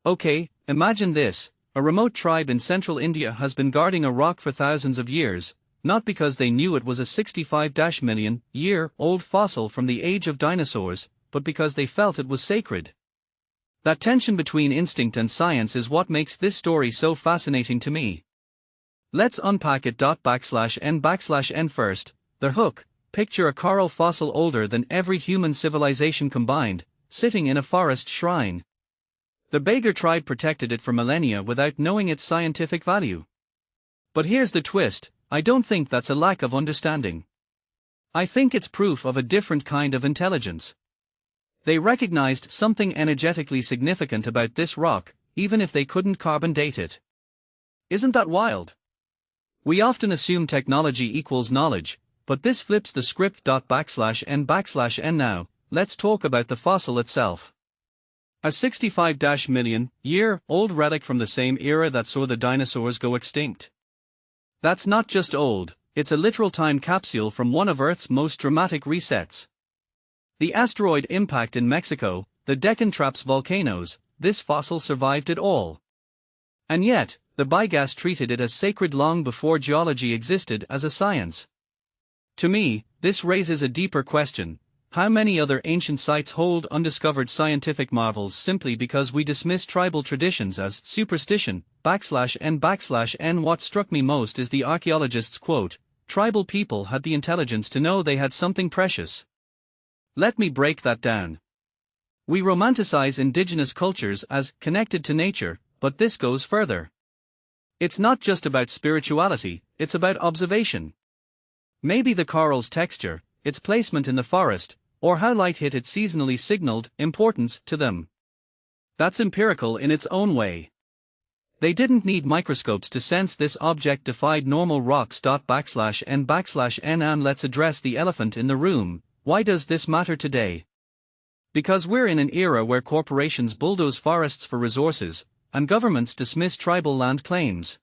Okay, imagine this. A remote tribe in central India has been guarding a rock for thousands of years, not because they knew it was a 65-million-year-old fossil from the age of dinosaurs, but because they felt it was sacred. That tension between instinct and science is what makes this story so fascinating to me. Let's unpack it. /n/n first. The hook. Picture a coral fossil older than every human civilization combined, sitting in a forest shrine. The Baiga tribe protected it for millennia without knowing its scientific value. But here's the twist, I don't think that's a lack of understanding. I think it's proof of a different kind of intelligence. They recognized something energetically significant about this rock, even if they couldn't carbon date it. Isn't that wild? We often assume technology equals knowledge, but this flips the script. /n/n now, let's talk about the fossil itself. A 65-million-year-old relic from the same era that saw the dinosaurs go extinct. That's not just old, it's a literal time capsule from one of Earth's most dramatic resets. The asteroid impact in Mexico, the Deccan Traps volcanoes, this fossil survived it all. And yet, the Baigas treated it as sacred long before geology existed as a science. To me, this raises a deeper question. How many other ancient sites hold undiscovered scientific marvels simply because we dismiss tribal traditions as superstition? /n/n What struck me most is the archaeologist's quote, "Tribal people had the intelligence to know they had something precious." Let me break that down. We romanticize indigenous cultures as connected to nature, but this goes further. It's not just about spirituality, it's about observation. Maybe the coral's texture, its placement in the forest, or how light hit it seasonally signaled importance to them. That's empirical in its own way. They didn't need microscopes to sense this object defied normal rocks. /n/n And let's address the elephant in the room. Why does this matter today? Because we're in an era where corporations bulldoze forests for resources, and governments dismiss tribal land claims.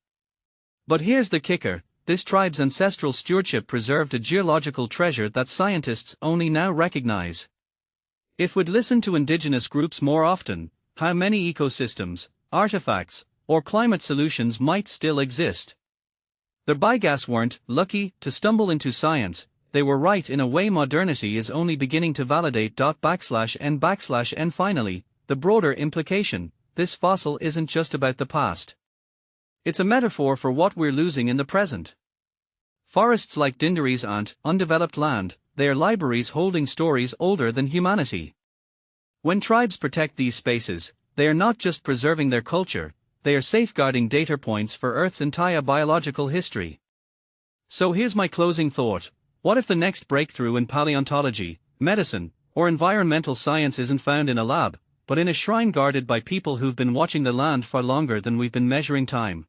But here's the kicker, this tribe's ancestral stewardship preserved a geological treasure that scientists only now recognize. If we'd listened to indigenous groups more often, how many ecosystems, artifacts, or climate solutions might still exist? The Baigas weren't lucky to stumble into science. They were right in a way modernity is only beginning to validate. /n/n Finally, the broader implication, this fossil isn't just about the past. It's a metaphor for what we're losing in the present. Forests like Dindori's aren't undeveloped land, they are libraries holding stories older than humanity. When tribes protect these spaces, they are not just preserving their culture, they are safeguarding data points for Earth's entire biological history. So here's my closing thought. What if the next breakthrough in paleontology, medicine, or environmental science isn't found in a lab, but in a shrine guarded by people who've been watching the land far longer than we've been measuring time?